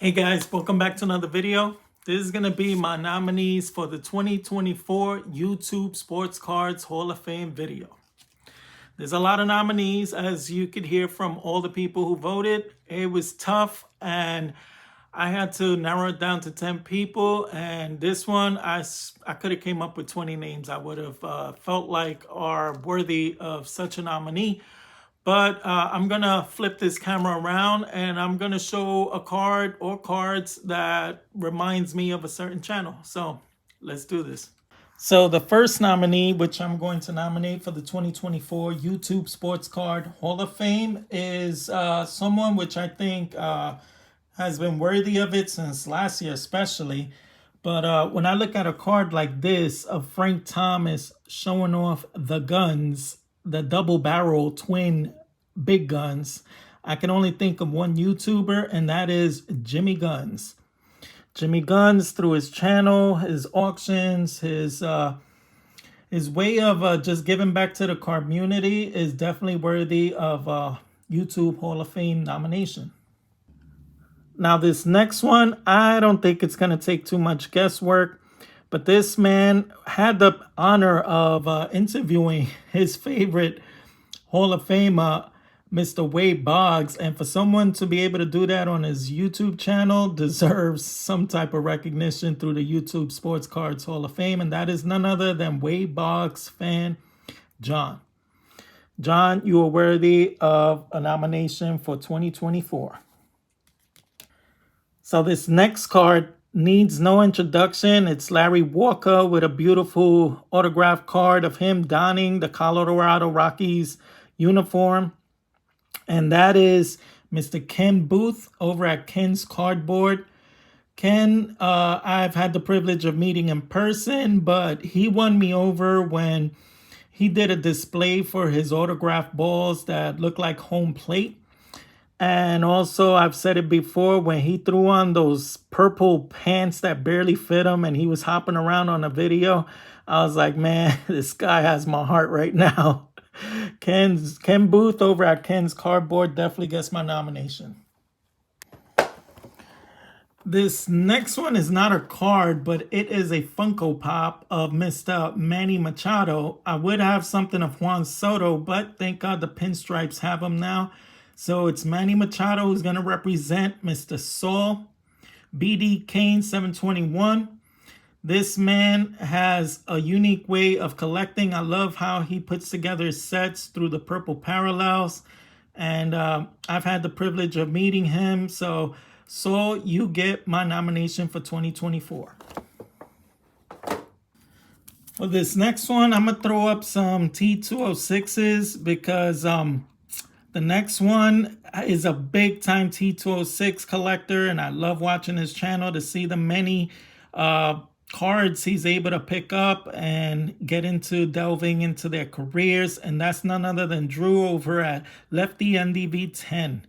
Hey guys, welcome back to another video. This is going to be my nominees for the 2024 YouTube Sports Cards Hall of Fame video. There's a lot of nominees, as you could hear from all the people who voted. It was tough, and I had to narrow it down to 10 people. And this one, I could have came up with 20 names I would have felt like are worthy of such a nominee. But I'm going to flip this camera around and I'm going to show a card or cards that reminds me of a certain channel. So let's do this. So the first nominee, which I'm going to nominate for the 2024 YouTube Sports Card Hall of Fame, is someone which I think has been worthy of it since last year especially. But when I look at a card like this of Frank Thomas showing off the guns, the double barrel twin big guns, I can only think of one YouTuber, and that is Jimmy Guns. Jimmy Guns, through his channel, his auctions, his way of just giving back to the community is definitely worthy of a YouTube Hall of Fame nomination. Now this next one, I don't think it's going to take too much guesswork. But this man had the honor of interviewing his favorite Hall of Famer, Mr. Wade Boggs. And for someone to be able to do that on his YouTube channel deserves some type of recognition through the YouTube Sports Cards Hall of Fame. And that is none other than Wade Boggs fan, John. John, you are worthy of a nomination for 2024. So this next card needs no introduction. It's Larry Walker with a beautiful autograph card of him donning the Colorado Rockies uniform. And that is Mr. Ken Booth over at Ken's Cardboard. Ken, I've had the privilege of meeting in person, but he won me over when he did a display for his autograph balls that look like home plate. And also, I've said it before, when he threw on those purple pants that barely fit him and he was hopping around on a video, I was like, man, this guy has my heart right now. Ken Booth over at Ken's Cardboard definitely gets my nomination. This next one is not a card, but it is a Funko Pop of Mr. Manny Machado. I would have something of Juan Soto, but thank God the pinstripes have him now. So it's Manny Machado who's going to represent Mr. Saul, BD Kane 721. This man has a unique way of collecting. I love how he puts together sets through the purple parallels. And I've had the privilege of meeting him. So Saul, you get my nomination for 2024. For this next one, I'm going to throw up some T206s because the next one is a big time T206 collector, and I love watching his channel to see the many cards he's able to pick up and get into delving into their careers. And that's none other than Drew over at Lefty NDV 10.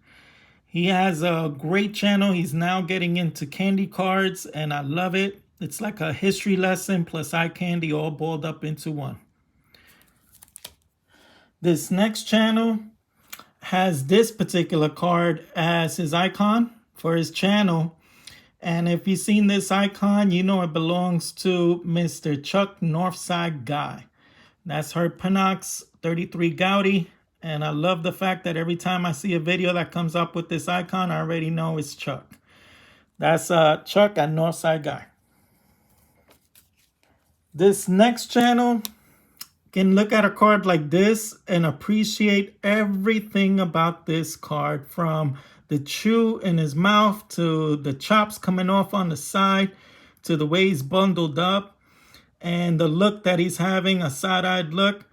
He has a great channel. He's now getting into candy cards, and I love it. It's like a history lesson plus eye candy all balled up into one. This next channel has this particular card as his icon for his channel. And if you've seen this icon, you know it belongs to Mr. Chuck Northside Guy. That's her Pinox 33 Gouty. And I love the fact that every time I see a video that comes up with this icon, I already know it's Chuck. That's Chuck at Northside Guy. This next channel can look at a card like this and appreciate everything about this card, from the chew in his mouth to the chops coming off on the side to the way he's bundled up and the look that he's having, a side-eyed look.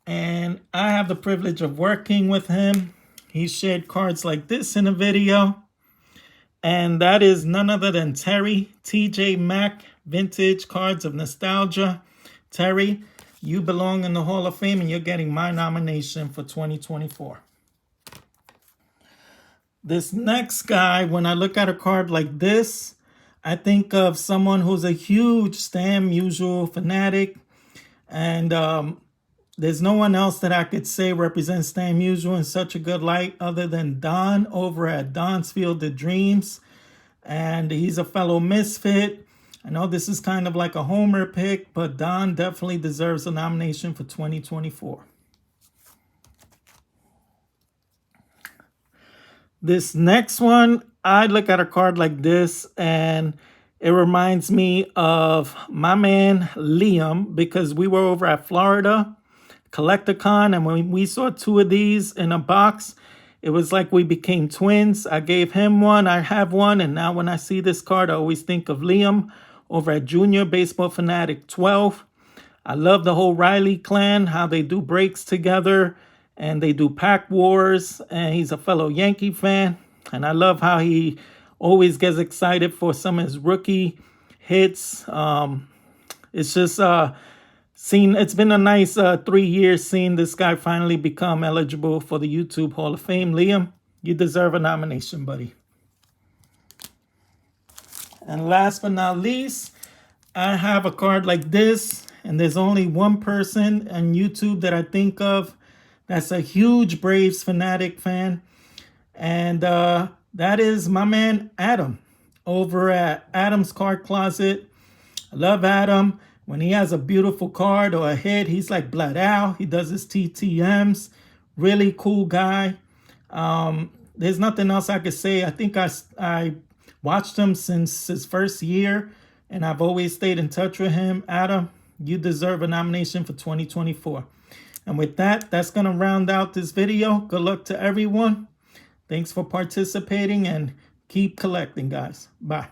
And I have the privilege of working with him. He shared cards like this in a video, and that is none other than Terry, TJ Mack, Vintage Cards of Nostalgia. Terry, you belong in the Hall of Fame, and you're getting my nomination for 2024. This next guy, when I look at a card like this, I think of someone who's a huge Stan Musial fanatic. And there's no one else that I could say represents Stan Musial in such a good light other than Don over at Don's Field of Dreams. and he's a fellow misfit. I know this is kind of like a homer pick, but Don definitely deserves a nomination for 2024. This next one, I look at a card like this and it reminds me of my man Liam, because we were over at Florida Collecticon, and when we saw two of these in a box, it was like we became twins. I gave him one, I have one, and now when I see this card, I always think of Liam over at Junior Baseball Fanatic 12. I love the whole Riley clan, how they do breaks together and they do pack wars, and he's a fellow Yankee fan, and I love how he always gets excited for some of his rookie hits. It's just it's been a nice 3 years seeing this guy finally become eligible for the YouTube Hall of Fame. Liam, you deserve a nomination, buddy. And last but not least, I have a card like this, and there's only one person on YouTube that I think of that's a huge Braves fanatic fan, and that is my man Adam over at Adam's Card Closet. I love Adam. When he has a beautiful card or a hit, he's like Blood Out. He does his TTMs. Really cool guy. There's nothing else I could say. I think I watched him since his first year, and I've always stayed in touch with him. Adam, you deserve a nomination for 2024. And with that, that's going to round out this video. Good luck to everyone. Thanks for participating, and keep collecting, guys. Bye.